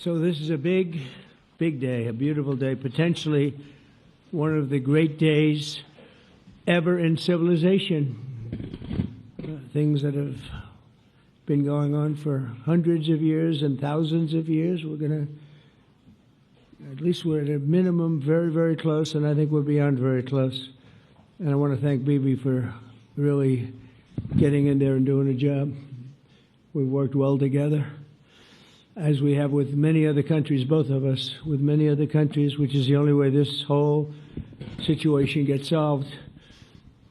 So this is a big, big day, a beautiful day, potentially one of the great days ever in civilization. Things that have been going on for hundreds of years and thousands of years. At least we're at a minimum very, very close, and I think we're beyond very close. And I want to thank Bibi for really getting in there and doing a job. We've worked well together, as we have with many other countries, both of us, with many other countries, which is the only way this whole situation gets solved.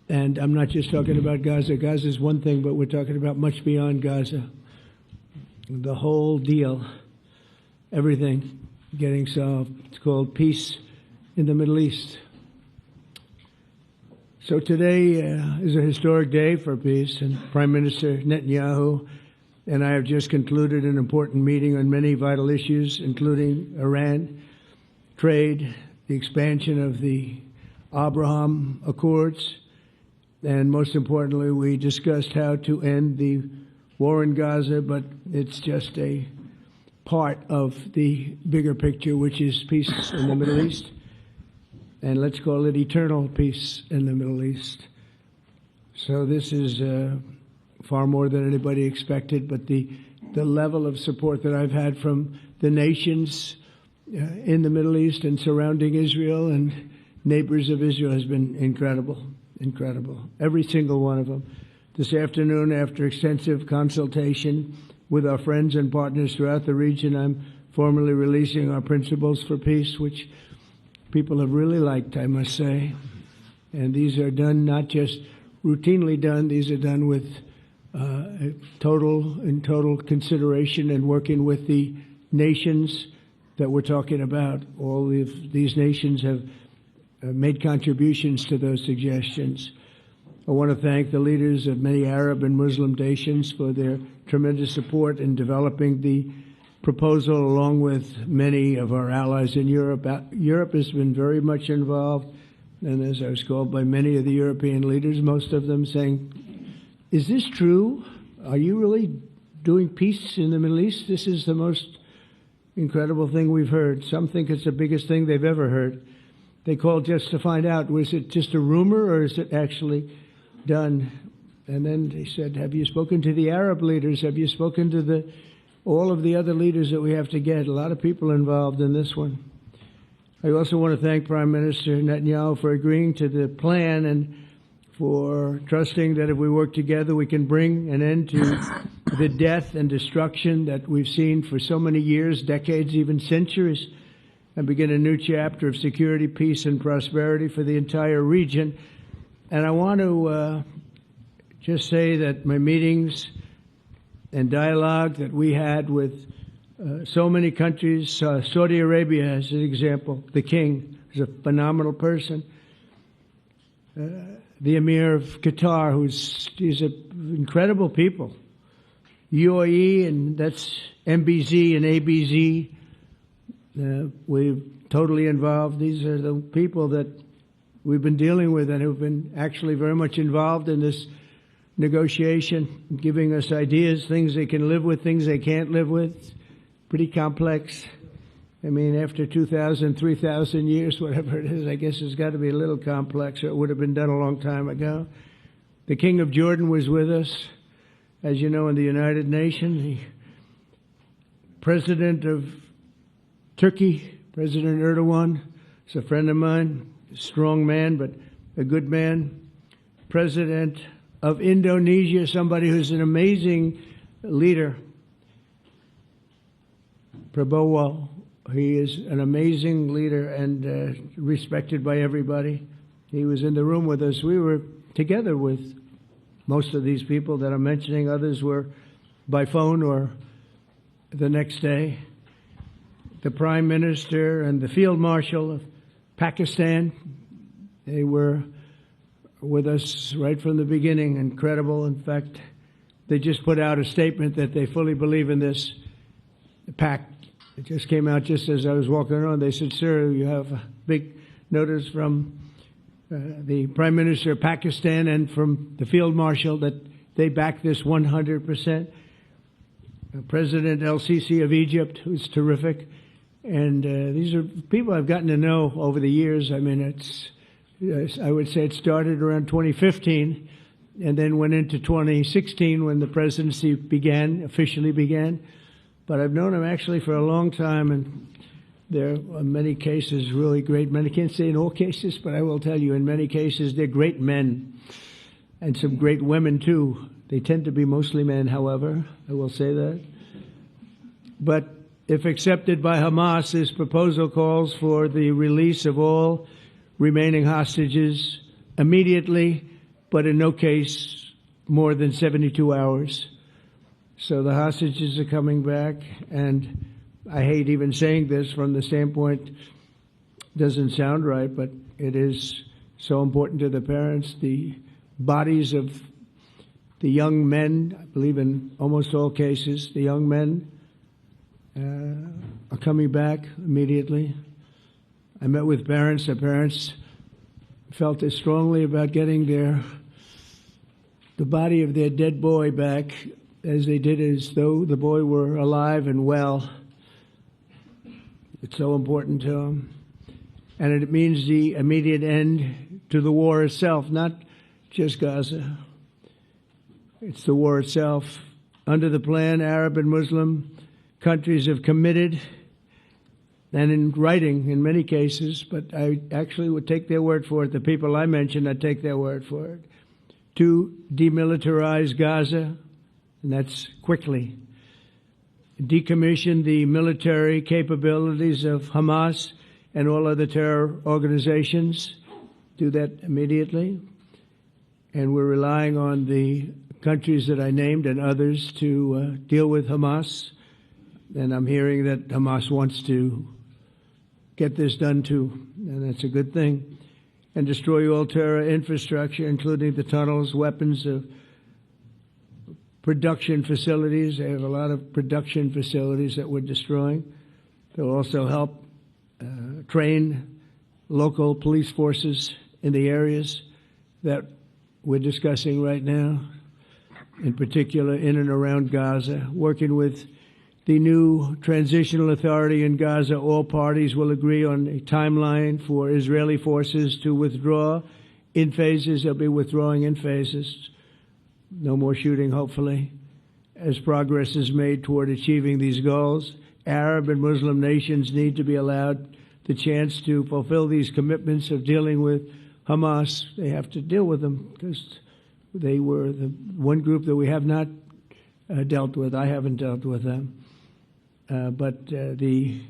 And I'm not just talking about Gaza. Gaza is one thing, but we're talking about much beyond Gaza. The whole deal, everything getting solved. It's called peace in the Middle East. So today is a historic day for peace, and Prime Minister Netanyahu and I have just concluded an important meeting on many vital issues, including Iran, trade, the expansion of the Abraham Accords, and most importantly, we discussed how to end the war in Gaza, but it's just a part of the bigger picture, which is peace in the Middle East, and let's call it eternal peace in the Middle East. So this is far more than anybody expected, but the level of support that I've had from the nations in the Middle East and surrounding Israel and neighbors of Israel has been incredible, incredible. Every single one of them. This afternoon, after extensive consultation with our friends and partners throughout the region, I'm formally releasing our principles for peace, which people have really liked, I must say. And these are done not just routinely done, these are done with total consideration and working with the nations that we're talking about. All of these nations have made contributions to those suggestions. I want to thank the leaders of many Arab and Muslim nations for their tremendous support in developing the proposal, along with many of our allies in Europe. Europe has been very much involved, and as I was called by many of the European leaders, most of them saying, "Is this true? Are you really doing peace in the Middle East? This is the most incredible thing we've heard." Some think it's the biggest thing they've ever heard. They called just to find out, was it just a rumor or is it actually done? And then they said, have you spoken to the Arab leaders? Have you spoken to all of the other leaders that we have to get? A lot of people involved in this one. I also want to thank Prime Minister Netanyahu for agreeing to the plan and for trusting that if we work together, we can bring an end to the death and destruction that we've seen for so many years, decades, even centuries, and begin a new chapter of security, peace, and prosperity for the entire region. And I want to just say that my meetings and dialogue that we had with so many countries, Saudi Arabia as an example, the king is a phenomenal person. The Emir of Qatar, he's incredible people. UAE, and that's MBZ and ABZ. We're totally involved. These are the people that we've been dealing with and who've been actually very much involved in this negotiation, giving us ideas, things they can live with, things they can't live with. It's pretty complex. I mean, after 2,000, 3,000 years, whatever it is, I guess it's got to be a little complex, or it would have been done a long time ago. The King of Jordan was with us, as you know, in the United Nations. The President of Turkey, President Erdogan, is a friend of mine, a strong man, but a good man. President of Indonesia, somebody who's an amazing leader, Prabowo. He is an amazing leader and respected by everybody. He was in the room with us. We were together with most of these people that I'm mentioning. Others were by phone or the next day. The Prime Minister and the Field Marshal of Pakistan, they were with us right from the beginning. Incredible. In fact, they just put out a statement that they fully believe in this pact. It just came out just as I was walking around. They said, "Sir, you have a big notice from the Prime Minister of Pakistan and from the Field Marshal that they back this 100%. President El-Sisi of Egypt, who's terrific. And these are people I've gotten to know over the years. I mean, I would say it started around 2015 and then went into 2016 when the presidency officially began. But I've known him actually for a long time, and there are many cases really great men. I can't say in all cases, but I will tell you in many cases they're great men and some great women too. They tend to be mostly men, however, I will say that. But if accepted by Hamas, this proposal calls for the release of all remaining hostages immediately, but in no case more than 72 hours. So the hostages are coming back, and I hate even saying this from the standpoint, doesn't sound right, but it is so important to the parents. The bodies of the young men, I believe in almost all cases, the young men are coming back immediately. I met with parents. The parents felt as strongly about getting the body of their dead boy back as they did as though the boy were alive and well. It's so important to them. And it means the immediate end to the war itself, not just Gaza. It's the war itself. Under the plan, Arab and Muslim countries have committed, and in writing in many cases, but I actually would take their word for it. The people I mentioned, I'd take their word for it, to demilitarize Gaza, and that's quickly. Decommission the military capabilities of Hamas and all other terror organizations. Do that immediately. And we're relying on the countries that I named and others to deal with Hamas. And I'm hearing that Hamas wants to get this done too, and that's a good thing. And destroy all terror infrastructure, including the tunnels, weapons, production facilities. They have a lot of production facilities that we're destroying. They'll also help train local police forces in the areas that we're discussing right now, in particular in and around Gaza, working with the new transitional authority in Gaza. All parties will agree on a timeline for Israeli forces to withdraw in phases. They'll be withdrawing in phases. No more shooting, hopefully, as progress is made toward achieving these goals. Arab and Muslim nations need to be allowed the chance to fulfill these commitments of dealing with Hamas. They have to deal with them because they were the one group that we have not dealt with. I haven't dealt with them. But the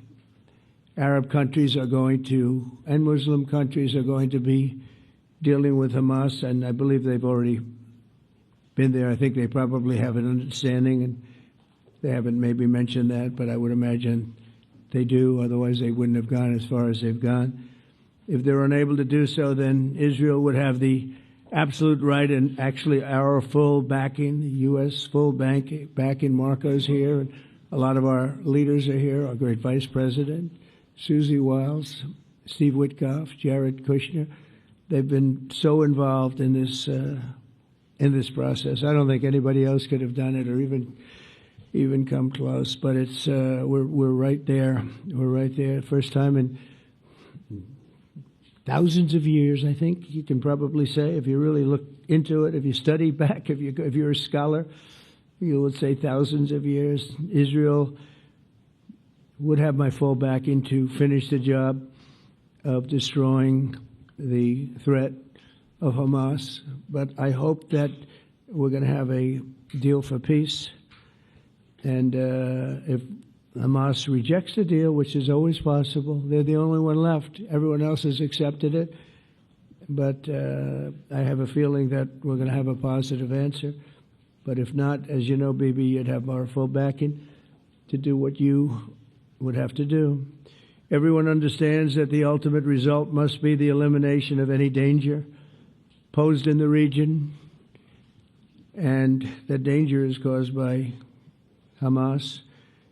Arab countries are going to, and Muslim countries are going to be dealing with Hamas, and I believe they've already been there. I think they probably have an understanding, and they haven't maybe mentioned that, but I would imagine they do. Otherwise, they wouldn't have gone as far as they've gone. If they're unable to do so, then Israel would have the absolute right and actually our full backing, the U.S. full backing. Marco's here. And a lot of our leaders are here, our great Vice President, Susie Wiles, Steve Witkoff, Jared Kushner. They've been so involved in this process. I don't think anybody else could have done it or even come close. But it's we're right there. We're right there. First time in thousands of years, I think you can probably say, if you really look into it, if you study back, if you're a scholar, you would say thousands of years. Israel would have my full backing to finish the job of destroying the threat of Hamas. But I hope that we're going to have a deal for peace. And if Hamas rejects the deal, which is always possible, they're the only one left. Everyone else has accepted it. But I have a feeling that we're going to have a positive answer. But if not, as you know, Bibi, you'd have our full backing to do what you would have to do. Everyone understands that the ultimate result must be the elimination of any danger posed in the region, and that danger is caused by Hamas.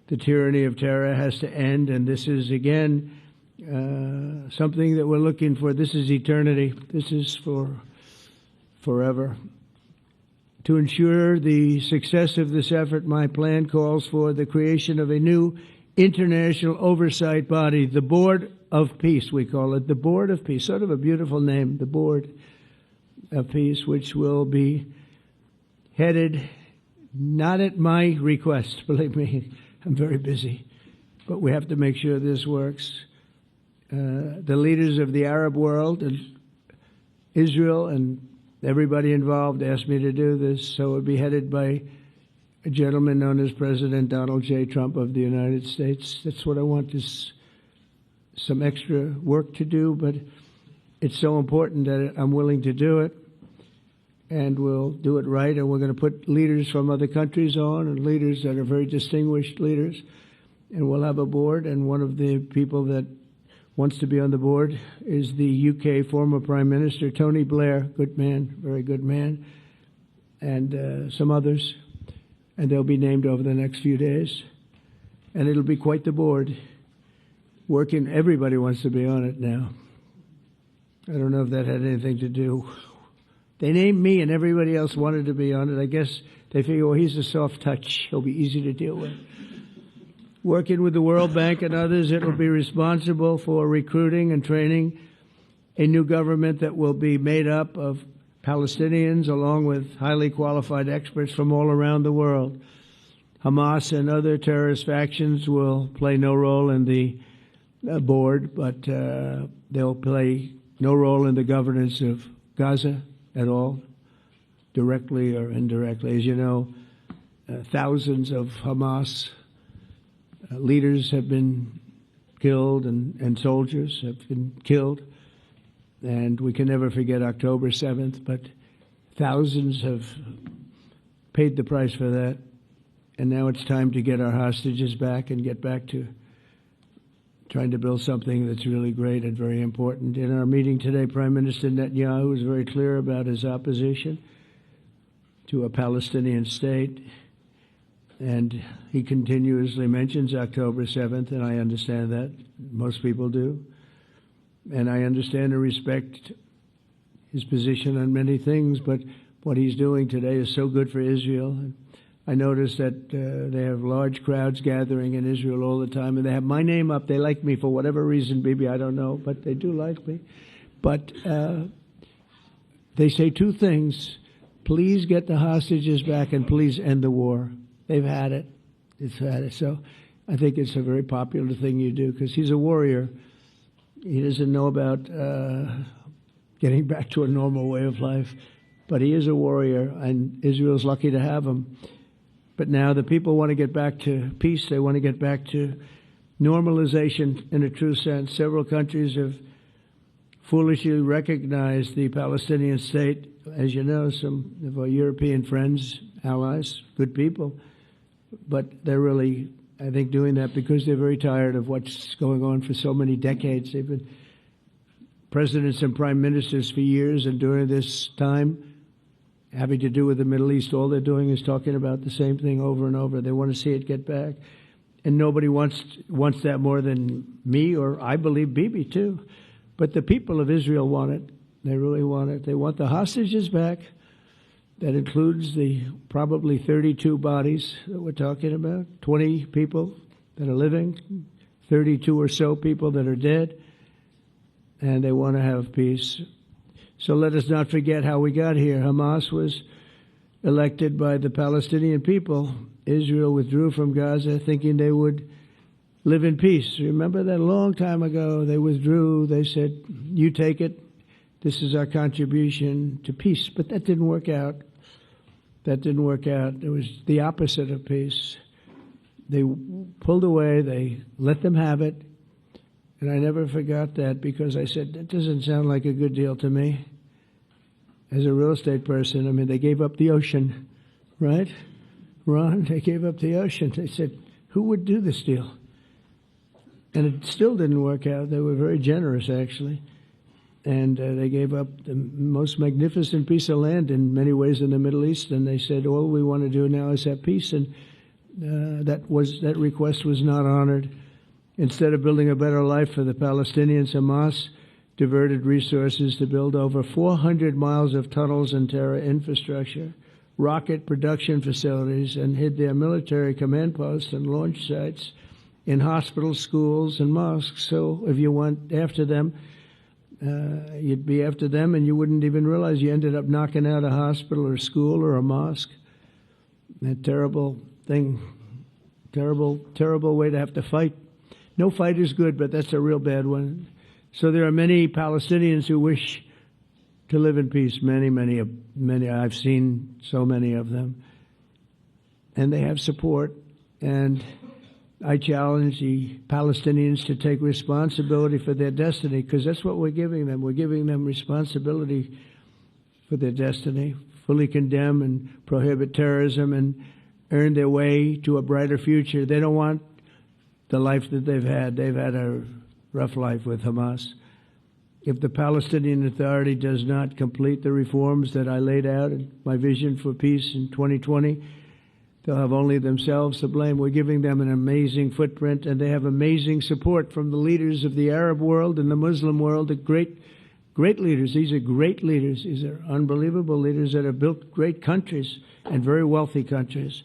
The tyranny of terror has to end, and this is, again, something that we're looking for. This is eternity. This is for forever. To ensure the success of this effort, my plan calls for the creation of a new international oversight body, the Board of Peace, we call it, the Board of Peace, sort of a beautiful name, the Board of Peace, which will be headed, not at my request, believe me, I'm very busy, but we have to make sure this works. The leaders of the Arab world and Israel and everybody involved asked me to do this, so it would be headed by a gentleman known as President Donald J. Trump of the United States. That's what I want, is some extra work to do, but it's so important that I'm willing to do it, and we'll do it right, and we're going to put leaders from other countries on, and leaders that are very distinguished leaders, and we'll have a board, and one of the people that wants to be on the board is the UK former Prime Minister, Tony Blair, good man, very good man, and some others, and they'll be named over the next few days, and it'll be quite the board. Working, everybody wants to be on it now. I don't know if that had anything to do. They named me and everybody else wanted to be on it. I guess they figure, well, he's a soft touch. He'll be easy to deal with. Working with the World Bank and others, it will be responsible for recruiting and training a new government that will be made up of Palestinians along with highly qualified experts from all around the world. Hamas and other terrorist factions will play no role in the board, but they'll play no role in the governance of Gaza at all, directly or indirectly. As you know, thousands of Hamas leaders have been killed and soldiers have been killed. And we can never forget October 7th, but thousands have paid the price for that. And now it's time to get our hostages back and get back to trying to build something that's really great and very important. In our meeting today, Prime Minister Netanyahu was very clear about his opposition to a Palestinian state. And he continuously mentions October 7th, and I understand that. Most people do. And I understand and respect his position on many things, but what he's doing today is so good for Israel. I notice that they have large crowds gathering in Israel all the time, and they have my name up. They like me for whatever reason, maybe, I don't know, but they do like me. But they say two things. Please get the hostages back and please end the war. They've had it. It's had it. So I think it's a very popular thing you do because he's a warrior. He doesn't know about getting back to a normal way of life, but he is a warrior, and Israel's lucky to have him. But now the people want to get back to peace. They want to get back to normalization in a true sense. Several countries have foolishly recognized the Palestinian state. As you know, some of our European friends, allies, good people, but they're really, I think, doing that because they're very tired of what's going on for so many decades. They've been presidents and prime ministers for years, and during this time, having to do with the Middle East, all they're doing is talking about the same thing over and over. They want to see it get back. And nobody wants that more than me, or I believe Bibi too. But the people of Israel want it. They really want it. They want the hostages back. That includes the probably 32 bodies that we're talking about, 20 people that are living, 32 or so people that are dead, and they want to have peace. So let us not forget how we got here. Hamas was elected by the Palestinian people. Israel withdrew from Gaza thinking they would live in peace. Remember that a long time ago? They withdrew. They said, you take it. This is our contribution to peace. But that didn't work out. That didn't work out. It was the opposite of peace. They pulled away. They let them have it. And I never forgot that because I said, that doesn't sound like a good deal to me. As a real estate person, I mean, they gave up the ocean, right? Ron, they gave up the ocean. They said, who would do this deal? And it still didn't work out. They were very generous, actually. And they gave up the most magnificent piece of land in many ways in the Middle East. And they said, all we want to do now is have peace. And that request was not honored. Instead of building a better life for the Palestinians, Hamas diverted resources to build over 400 miles of tunnels and terror infrastructure rocket production facilities and hid their military command posts and launch sites in hospitals, schools, and mosques. So if you went after them, you'd be after them, and you wouldn't even realize you ended up knocking out a hospital or a school or a mosque. A terrible thing, terrible way to have to fight. No fight is good, but that's a real bad one. So there are many Palestinians who wish to live in peace. Many. I've seen so many of them, and they have support. And I challenge the Palestinians to take responsibility for their destiny, because that's what we're giving them. We're giving them responsibility for their destiny, fully condemn and prohibit terrorism and earn their way to a brighter future. They don't want the life that they've had. They've had a rough life with Hamas. If the Palestinian Authority does not complete the reforms that I laid out in my vision for peace in 2020, they'll have only themselves to blame. We're giving them an amazing footprint, and they have amazing support from the leaders of the Arab world and the Muslim world, the great leaders. These are great leaders. These are unbelievable leaders that have built great countries and very wealthy countries.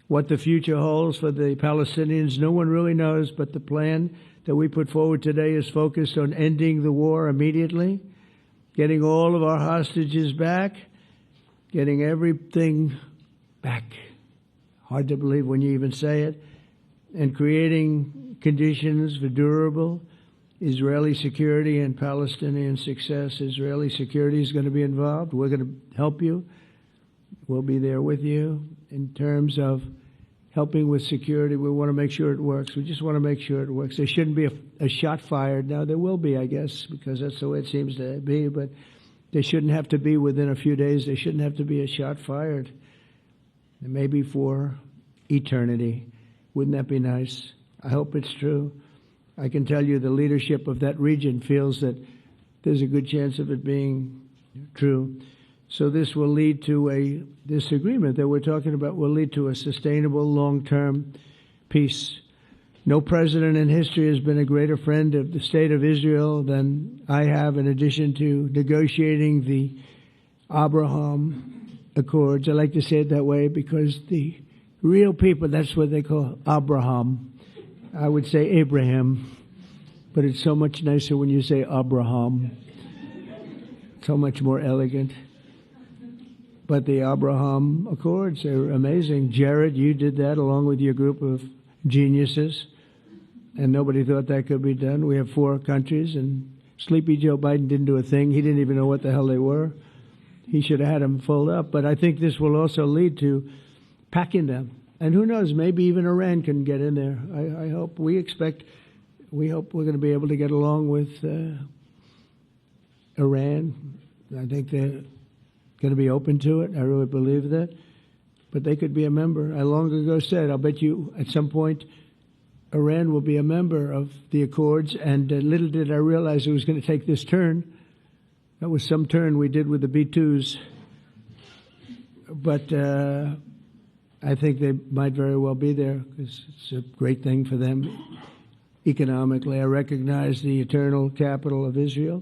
What the future holds for the Palestinians, no one really knows, but the plan that we put forward today is focused on ending the war immediately, getting all of our hostages back, getting everything back. Hard to believe when you even say it, and creating conditions for durable Israeli security and Palestinian success. Israeli security is going to be involved. We're going to help you. We'll be there with you in terms of helping with security. We want to make sure it works. We just want to make sure it works. There shouldn't be a shot fired. Now, there will be, I guess, because that's the way it seems to be, but there shouldn't have to be within a few days. There shouldn't have to be a shot fired. Maybe for eternity. Wouldn't that be nice? I hope it's true. I can tell you the leadership of that region feels that there's a good chance of it being true. So this will lead to this agreement that we're talking about will lead to a sustainable long-term peace. No president in history has been a greater friend of the state of Israel than I have, in addition to negotiating the Abraham Accords. I like to say it that way because the real people, that's what they call Abraham. I would say Abraham, but it's so much nicer when you say Abraham. So much more elegant. But the Abraham Accords are amazing. Jared, you did that along with your group of geniuses, and nobody thought that could be done. We have 4 countries, and Sleepy Joe Biden didn't do a thing. He didn't even know what the hell they were. He should have had them fold up. But I think this will also lead to packing them. And who knows, maybe even Iran can get in there. I hope, we hope we're going to be able to get along with Iran. I think they're going to be open to it. I really believe that. But they could be a member. I long ago said, I'll bet you at some point Iran will be a member of the Accords. And little did I realize it was going to take this turn. That was some turn we did with the B-2s. But I think they might very well be there because it's a great thing for them economically. I recognize the eternal capital of Israel.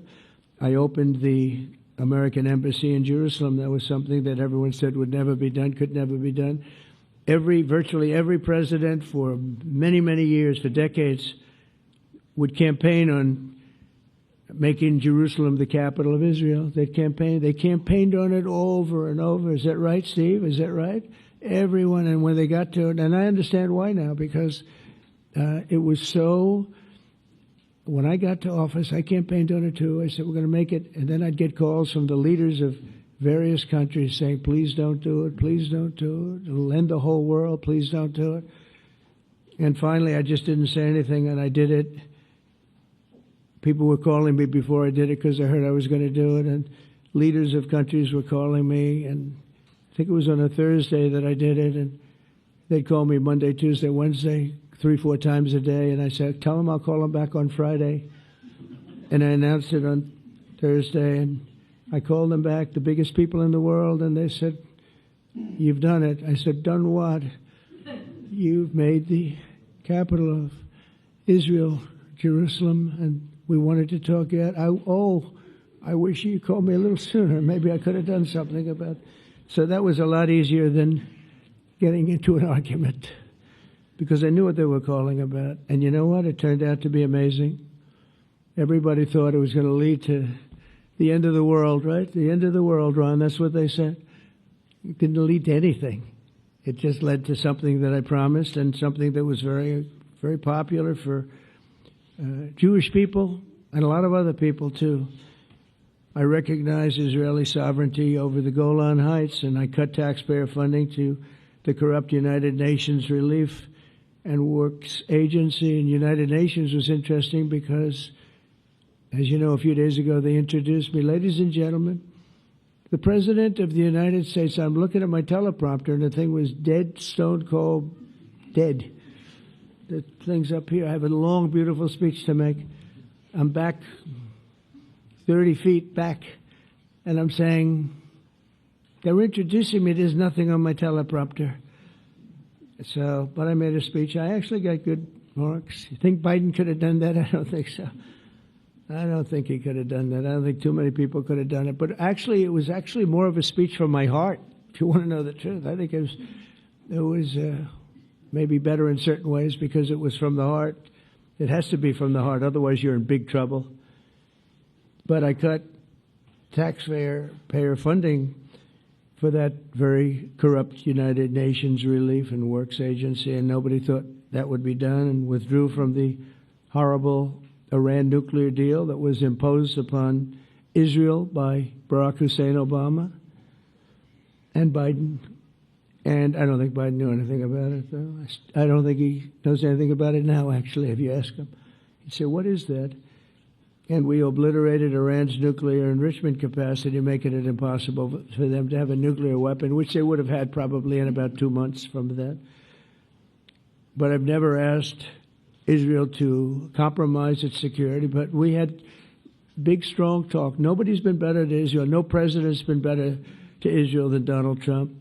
I opened the American embassy in Jerusalem. That was something that everyone said would never be done, could never be done. Virtually every president for many, many years, for decades, would campaign on making Jerusalem the capital of Israel. They campaigned on it over and over. Is that right, Steve? Is that right? Everyone, and when they got to it, and I understand why now, because it was so. When I got to office, I campaigned on it too. I said, we're going to make it. And then I'd get calls from the leaders of various countries saying, please don't do it. Please don't do it. It'll end the whole world. Please don't do it. And finally, I just didn't say anything, and I did it. People were calling me before I did it because I heard I was going to do it. And leaders of countries were calling me. And I think it was on a Thursday that I did it. And they'd call me Monday, Tuesday, Wednesday, 3-4 times a day, and I said, tell them I'll call them back on Friday. And I announced it on Thursday, and I called them back, the biggest people in the world, and they said, you've done it. I said, done what? You've made the capital of Israel, Jerusalem, and we wanted to talk yet. I wish you called me a little sooner. Maybe I could have done something about So that was a lot easier than getting into an argument, because I knew what they were calling about. And you know what? It turned out to be amazing. Everybody thought it was going to lead to the end of the world, right? The end of the world, Ron, that's what they said. It didn't lead to anything. It just led to something that I promised, and something that was very, very popular for Jewish people and a lot of other people, too. I recognize Israeli sovereignty over the Golan Heights, and I cut taxpayer funding to the corrupt United Nations Relief and Works Agency. And United Nations was interesting because, as you know, a few days ago they introduced me. Ladies and gentlemen, the President of the United States. I'm looking at my teleprompter, and the thing was dead, stone cold, dead. The thing's up here. I have a long, beautiful speech to make. I'm back 30 feet back, and I'm saying, they're introducing me. There's nothing on my teleprompter. So, but I made a speech. I actually got good marks. You think Biden could have done that? I don't think so. I don't think he could have done that. I don't think too many people could have done it. But actually, it was actually more of a speech from my heart, if you want to know the truth. I think it was maybe better in certain ways because it was from the heart. It has to be from the heart. Otherwise, you're in big trouble. But I cut taxpayer funding for that very corrupt United Nations Relief and Works Agency, and nobody thought that would be done, and withdrew from the horrible Iran nuclear deal that was imposed upon Israel by Barack Hussein Obama and Biden. And I don't think Biden knew anything about it, though. I don't think he knows anything about it now, actually, if you ask him. He'd say, what is that? And we obliterated Iran's nuclear enrichment capacity, making it impossible for them to have a nuclear weapon, which they would have had probably in about 2 months from that. But I've never asked Israel to compromise its security, but we had big, strong talk. Nobody's been better to Israel. No president's been better to Israel than Donald Trump.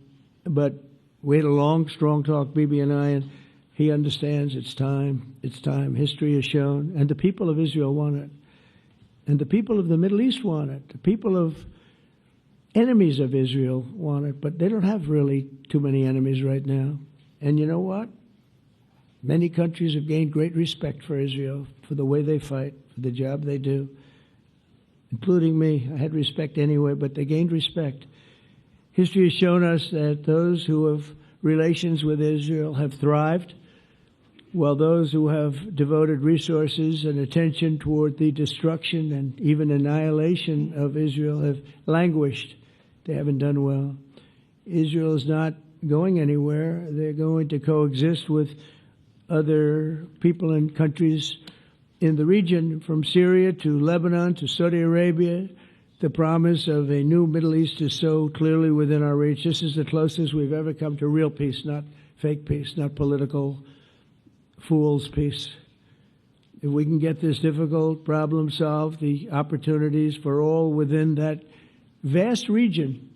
But we had a long, strong talk, Bibi and I, and he understands it's time. It's time. History has shown, and the people of Israel want it. And the people of the Middle East want it. The people of enemies of Israel want it, but they don't have really too many enemies right now. And you know what? Many countries have gained great respect for Israel, for the way they fight, for the job they do, including me. I had respect anyway, but they gained respect. History has shown us that those who have relations with Israel have thrived, while those who have devoted resources and attention toward the destruction and even annihilation of Israel have languished. They haven't done well. Israel is not going anywhere. They're going to coexist with other people and countries in the region, from Syria to Lebanon to Saudi Arabia. The promise of a new Middle East is so clearly within our reach. This is the closest we've ever come to real peace, not fake peace, not political fool's peace. If we can get this difficult problem solved, the opportunities for all within that vast region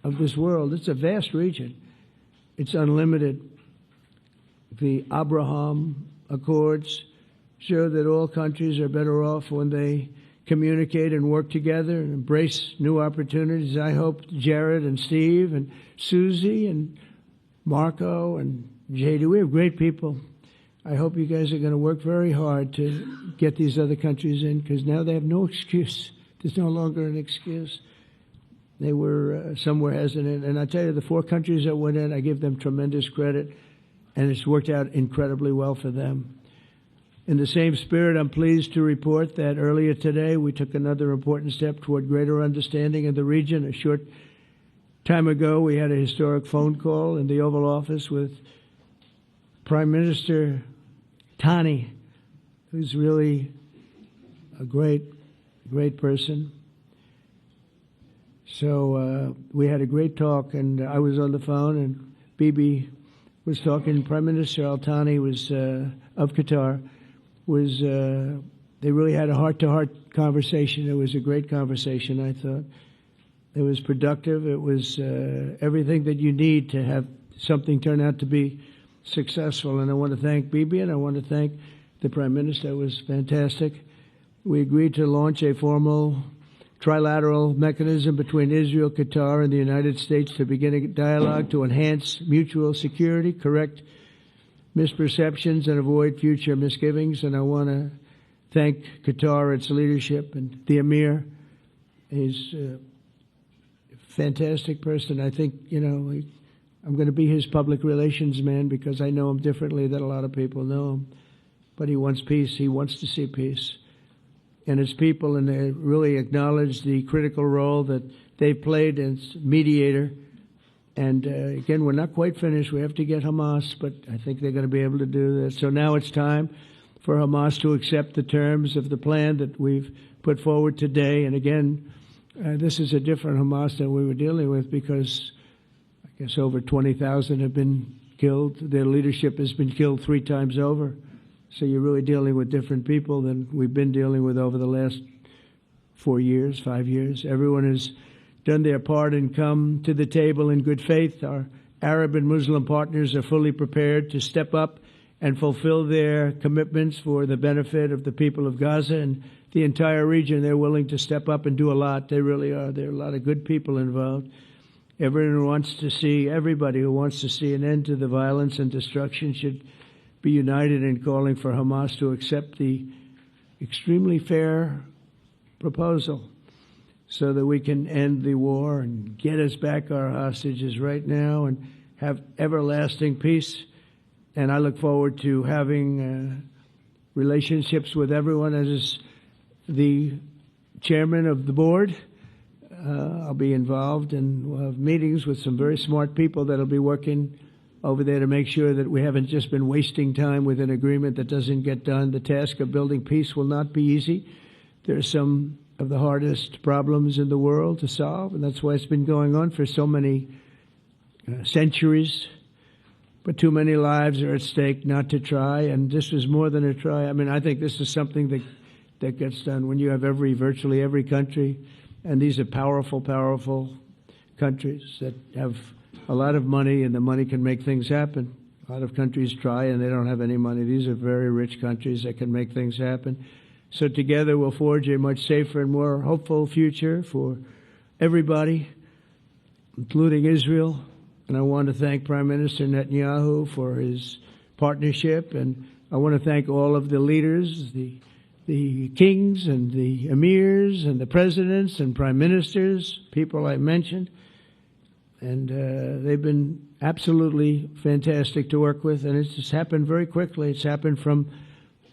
of this world, it's a vast region, it's unlimited. The Abraham Accords show that all countries are better off when they communicate and work together and embrace new opportunities. I hope Jared and Steve and Susie and Marco and JD, we have great people. I hope you guys are going to work very hard to get these other countries in, because now they have no excuse. There's no longer an excuse. They were somewhere hesitant. And I tell you, the 4 countries that went in, I give them tremendous credit, and it's worked out incredibly well for them. In the same spirit, I'm pleased to report that earlier today we took another important step toward greater understanding of the region. A short time ago, we had a historic phone call in the Oval Office with Prime Minister Tani, who's really a great person. So we had a great talk, and I was on the phone, and Bibi was talking. Prime Minister Al Thani was of Qatar. They really had a heart-to-heart conversation. It was a great conversation, I thought. It was productive. It was everything that you need to have something turn out to be successful. And I want to thank Bibi, and I want to thank the Prime Minister. It was fantastic. We agreed to launch a formal trilateral mechanism between Israel, Qatar, and the United States to begin a dialogue to enhance mutual security, correct misperceptions, and avoid future misgivings. And I want to thank Qatar, its leadership, and the Emir. He's a fantastic person. I think, I'm going to be his public relations man because I know him differently than a lot of people know him. But he wants peace. He wants to see peace. And his people, and they really acknowledge the critical role that they've played as mediator. And again, we're not quite finished. We have to get Hamas, but I think they're going to be able to do that. So now it's time for Hamas to accept the terms of the plan that we've put forward today. And again, this is a different Hamas than we were dealing with because I guess over 20,000 have been killed. Their leadership has been killed 3 times over. So you're really dealing with different people than we've been dealing with over the last 4 years, 5 years. Everyone has done their part and come to the table in good faith. Our Arab and Muslim partners are fully prepared to step up and fulfill their commitments for the benefit of the people of Gaza and the entire region. They're willing to step up and do a lot. They really are. There are a lot of good people involved. Everybody who wants to see an end to the violence and destruction should be united in calling for Hamas to accept the extremely fair proposal so that we can end the war and get us back our hostages right now and have everlasting peace. And I look forward to having relationships with everyone. As the chairman of the board, I'll be involved, and we'll have meetings with some very smart people that'll be working over there to make sure that we haven't just been wasting time with an agreement that doesn't get done. The task of building peace will not be easy. There are some of the hardest problems in the world to solve, and that's why it's been going on for so many centuries. But too many lives are at stake not to try, and this is more than a try. I mean, I think this is something that gets done when you have virtually every country, and these are powerful, powerful countries that have a lot of money, and the money can make things happen. A lot of countries try, and they don't have any money. These are very rich countries that can make things happen. So together we'll forge a much safer and more hopeful future for everybody, including Israel. And I want to thank Prime Minister Netanyahu for his partnership, and I want to thank all of the leaders, the kings and the emirs and the presidents and prime ministers, people I mentioned. And they've been absolutely fantastic to work with, and it's just happened very quickly. It's happened from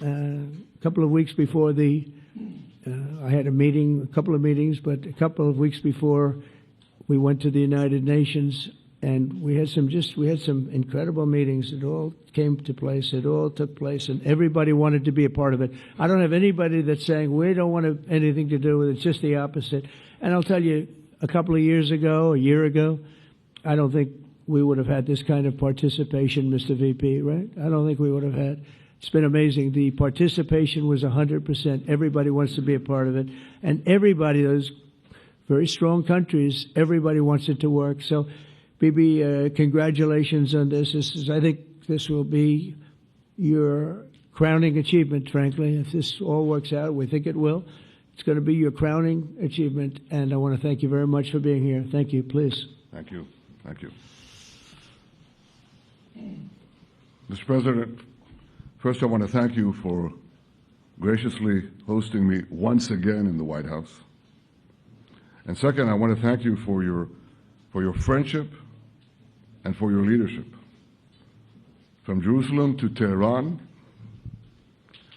a couple of weeks before I had a couple of meetings, but a couple of weeks before we went to the United Nations, and we had some incredible meetings. It all came to place. It all took place, and everybody wanted to be a part of it. I don't have anybody that's saying we don't want anything to do with it. It's just the opposite. And I'll tell you, a couple of years ago, a year ago, I don't think we would have had this kind of participation, Mr. VP, right? I don't think we would have had. It's been amazing. The participation was 100%. Everybody wants to be a part of it. And everybody, those very strong countries, everybody wants it to work. So, Bibi, congratulations on this. I think this will be your crowning achievement, frankly. If this all works out, we think it will. It's going to be your crowning achievement. And I want to thank you very much for being here. Thank you. Please. Thank you. Thank you. Mr. President, first I want to thank you for graciously hosting me once again in the White House. And second, I want to thank you for your friendship and for your leadership. From Jerusalem to Tehran,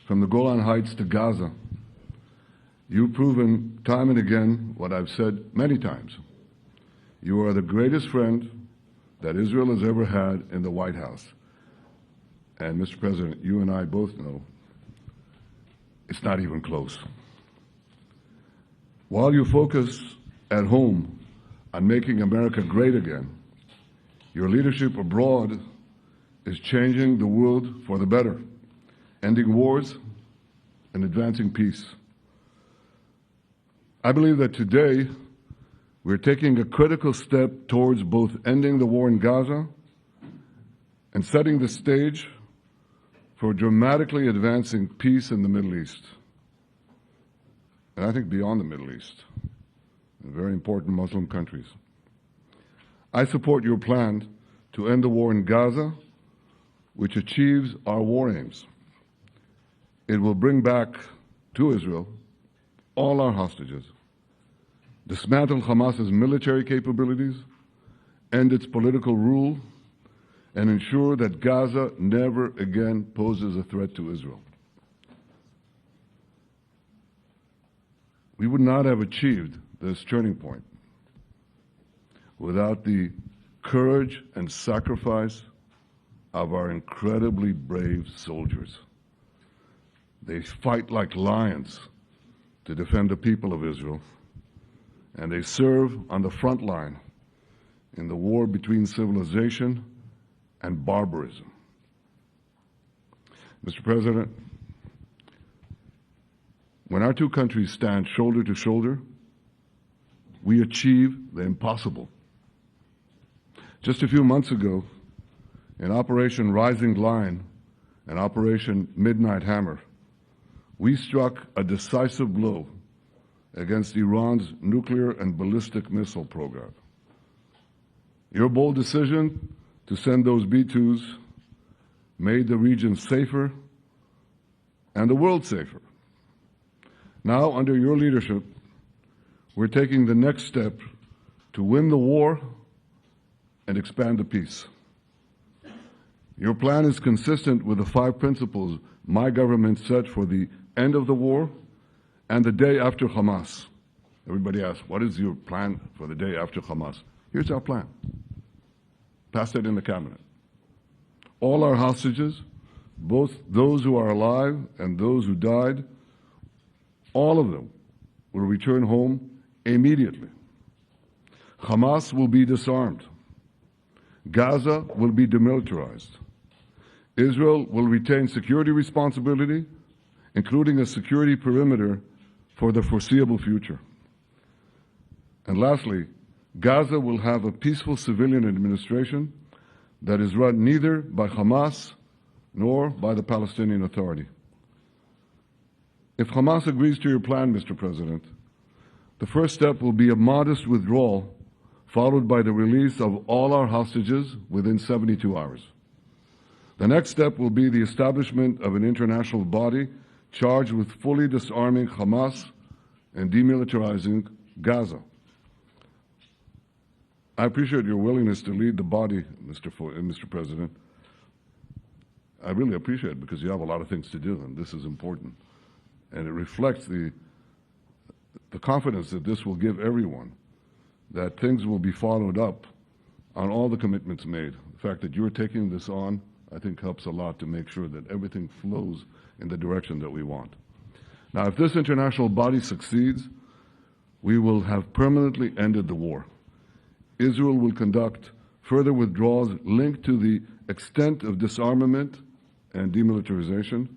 from the Golan Heights to Gaza, you've proven time and again what I've said many times. You are the greatest friend that Israel has ever had in the White House. And, Mr. President, you and I both know it's not even close. While you focus at home on making America great again, your leadership abroad is changing the world for the better, ending wars and advancing peace. I believe that today we're taking a critical step towards both ending the war in Gaza and setting the stage for dramatically advancing peace in the Middle East, and I think beyond the Middle East. in very important Muslim countries. I support your plan to end the war in Gaza, which achieves our war aims. It will bring back to Israel all our hostages, dismantle Hamas's military capabilities, end its political rule, and ensure that Gaza never again poses a threat to Israel. We would not have achieved this turning point without the courage and sacrifice of our incredibly brave soldiers. They fight like lions to defend the people of Israel, and they serve on the front line in the war between civilization and barbarism. Mr. President, when our two countries stand shoulder to shoulder, we achieve the impossible. Just a few months ago, in Operation Rising Lion and Operation Midnight Hammer, we struck a decisive blow against Iran's nuclear and ballistic missile program. Your bold decision to send those B-2s made the region safer and the world safer. Now, under your leadership, we're taking the next step to win the war and expand the peace. Your plan is consistent with the 5 principles my government set for the end of the war and the day after Hamas. Everybody asks, what is your plan for the day after Hamas? Here's our plan. Passed it in the cabinet. All our hostages, both those who are alive and those who died, all of them will return home immediately. Hamas will be disarmed. Gaza will be demilitarized. Israel will retain security responsibility, including a security perimeter for the foreseeable future. And lastly, Gaza will have a peaceful civilian administration that is run neither by Hamas nor by the Palestinian Authority. If Hamas agrees to your plan, Mr. President, the first step will be a modest withdrawal, followed by the release of all our hostages within 72 hours. The next step will be the establishment of an international body charged with fully disarming Hamas and demilitarizing Gaza. I appreciate your willingness to lead the body, Mr. President. I really appreciate it because you have a lot of things to do, and this is important. And it reflects the confidence that this will give everyone, that things will be followed up on all the commitments made. The fact that you're taking this on, I think, helps a lot to make sure that everything flows in the direction that we want. Now, if this international body succeeds, we will have permanently ended the war. Israel will conduct further withdrawals linked to the extent of disarmament and demilitarization,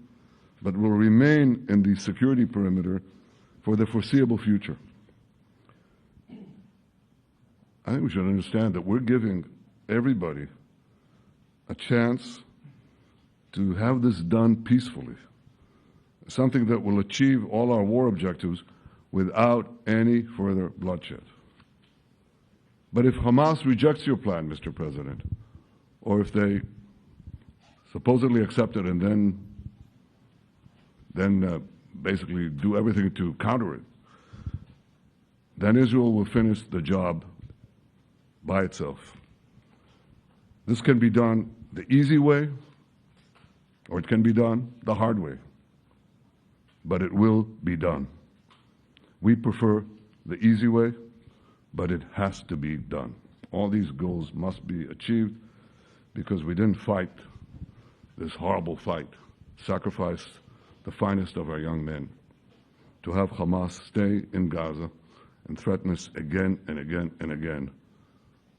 but will remain in the security perimeter for the foreseeable future. I think we should understand that we're giving everybody a chance to have this done peacefully, something that will achieve all our war objectives without any further bloodshed. But if Hamas rejects your plan, Mr. President, or if they supposedly accept it and then basically do everything to counter it, then Israel will finish the job by itself. This can be done the easy way, or it can be done the hard way, but it will be done. We prefer the easy way, but it has to be done. All these goals must be achieved because we didn't fight this horrible fight, sacrifice the finest of our young men to have Hamas stay in Gaza and threaten us again and again and again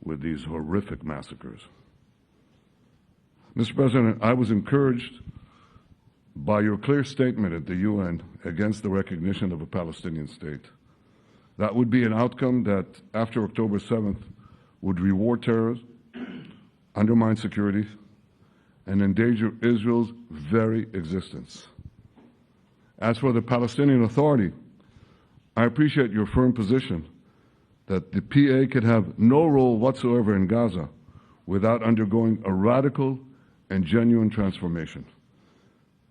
with these horrific massacres. Mr. President, I was encouraged by your clear statement at the UN against the recognition of a Palestinian state. That would be an outcome that, after October 7th, would reward terrorism, undermine security, and endanger Israel's very existence. As for the Palestinian Authority, I appreciate your firm position that the PA could have no role whatsoever in Gaza without undergoing a radical and genuine transformation.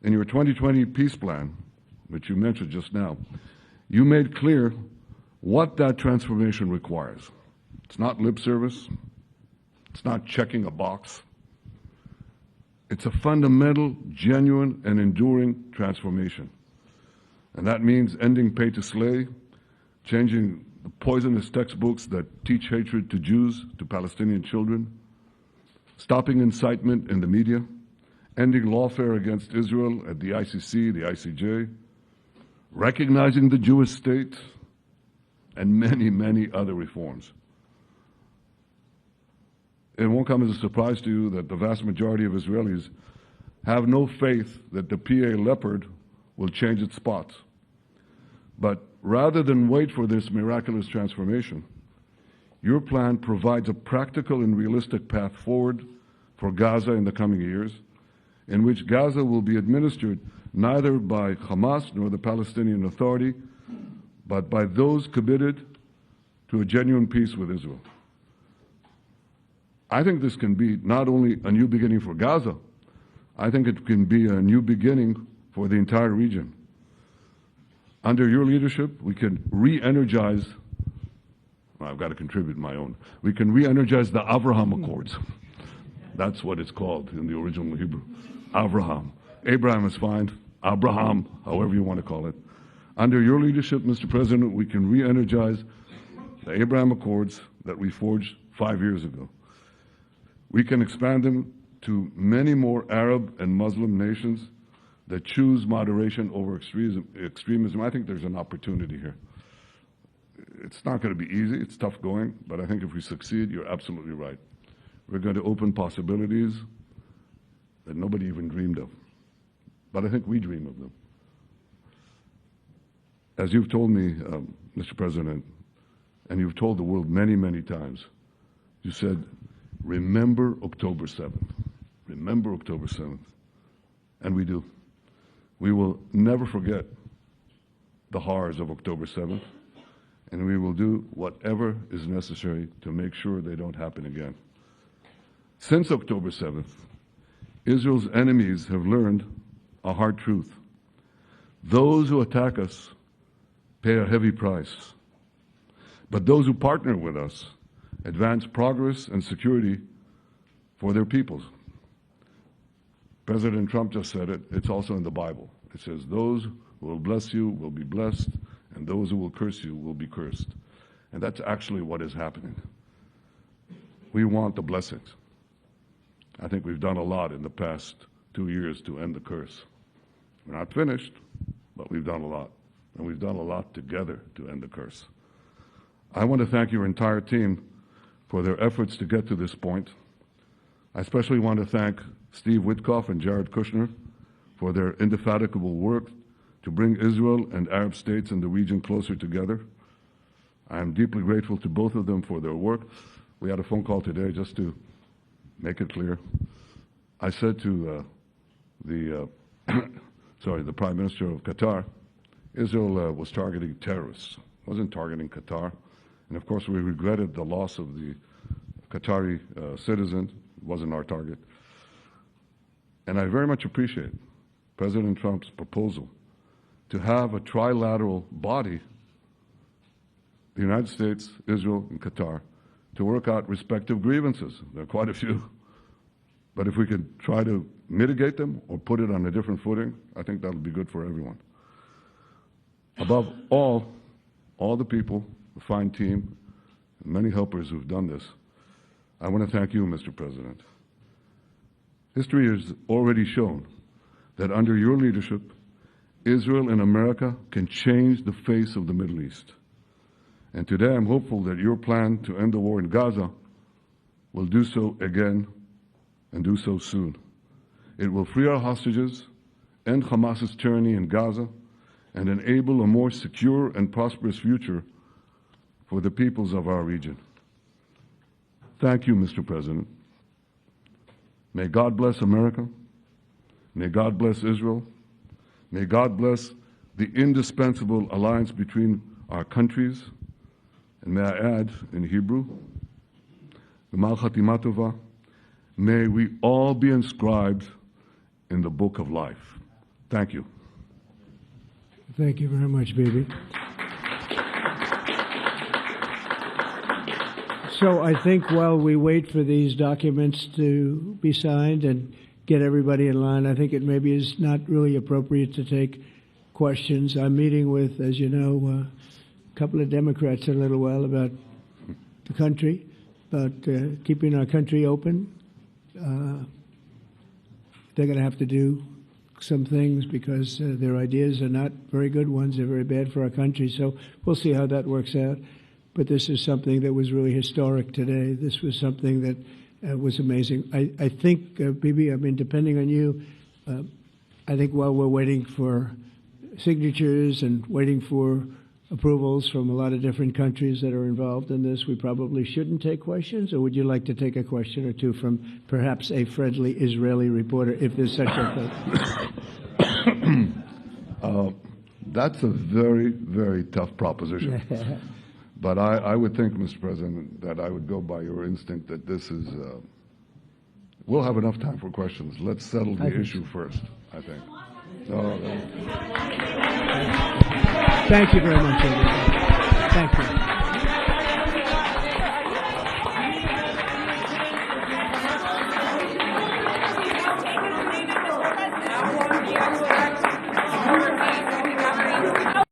In your 2020 peace plan, which you mentioned just now, you made clear what that transformation requires. It's not lip service. It's not checking a box. It's a fundamental, genuine, and enduring transformation. And that means ending pay to slay, changing the poisonous textbooks that teach hatred to Jews, to Palestinian children, stopping incitement in the media, ending lawfare against Israel at the ICC, the ICJ, recognizing the Jewish state, and many, many other reforms. It won't come as a surprise to you that the vast majority of Israelis have no faith that the PA Leopard will change its spots. But rather than wait for this miraculous transformation, your plan provides a practical and realistic path forward for Gaza in the coming years, in which Gaza will be administered neither by Hamas nor the Palestinian Authority, but by those committed to a genuine peace with Israel. I think this can be not only a new beginning for Gaza, I think it can be a new beginning for the entire region. Under your leadership, we can re-energize, well, I've got to contribute my own, we can re-energize the Abraham Accords. That's what it's called in the original Hebrew. Abraham. Abraham is fine. Abraham, however you want to call it. Under your leadership, Mr. President, we can re-energize the Abraham Accords that we forged 5 years ago. We can expand them to many more Arab and Muslim nations that choose moderation over extremism. I think there's an opportunity here. It's not going to be easy. It's tough going. But I think if we succeed, you're absolutely right. We're going to open possibilities that nobody even dreamed of. But I think we dream of them. As you've told me, Mr. President, and you've told the world many, many times, you said, remember October 7th. Remember October 7th. And we do. We will never forget the horrors of October 7th, and we will do whatever is necessary to make sure they don't happen again. Since October 7th, Israel's enemies have learned a hard truth. Those who attack us pay a heavy price, but those who partner with us advance progress and security for their peoples. President Trump just said it. It's also in the Bible. It says, those who will bless you will be blessed, and those who will curse you will be cursed. And that's actually what is happening. We want the blessings. I think we've done a lot in the past 2 years to end the curse. We're not finished, but we've done a lot. And we've done a lot together to end the curse. I want to thank your entire team for their efforts to get to this point. I especially want to thank Steve Witkoff and Jared Kushner for their indefatigable work to bring Israel and Arab states in the region closer together. I am deeply grateful to both of them for their work. We had a phone call today just to make it clear. I said to the Prime Minister of Qatar, Israel was targeting terrorists, wasn't targeting Qatar. And of course, we regretted the loss of the Qatari citizen. It wasn't our target. And I very much appreciate President Trump's proposal to have a trilateral body, the United States, Israel, and Qatar, to work out respective grievances. There are quite a few. But if we could try to mitigate them or put it on a different footing, I think that would be good for everyone. Above all the people, the fine team, and many helpers who've done this, I want to thank you, Mr. President. History has already shown that under your leadership, Israel and America can change the face of the Middle East. And today I'm hopeful that your plan to end the war in Gaza will do so again and do so soon. It will free our hostages, end Hamas's tyranny in Gaza, and enable a more secure and prosperous future for the peoples of our region. Thank you, Mr. President. May God bless America. May God bless Israel. May God bless the indispensable alliance between our countries. And may I add, in Hebrew, G'mar Chatima Tova, may we all be inscribed in the book of life. Thank you. Thank you very much, Bibi. So I think while we wait for these documents to be signed and get everybody in line, I think it maybe is not really appropriate to take questions. I'm meeting with, as you know, a couple of Democrats in a little while about the country, about keeping our country open. They're going to have to do some things because their ideas are not very good ones. They're very bad for our country. So we'll see how that works out. But this is something that was really historic today. This was something that was amazing. I think, Bibi, I mean, depending on you, I think while we're waiting for signatures and waiting for approvals from a lot of different countries that are involved in this, we probably shouldn't take questions? Or would you like to take a question or two from perhaps a friendly Israeli reporter, if there's such a thing? That's a very, very tough proposition. But I would think, Mr. President, that I would go by your instinct that this is, we'll have enough time for questions. Let's settle the issue first, I think. Thank you very much, everybody.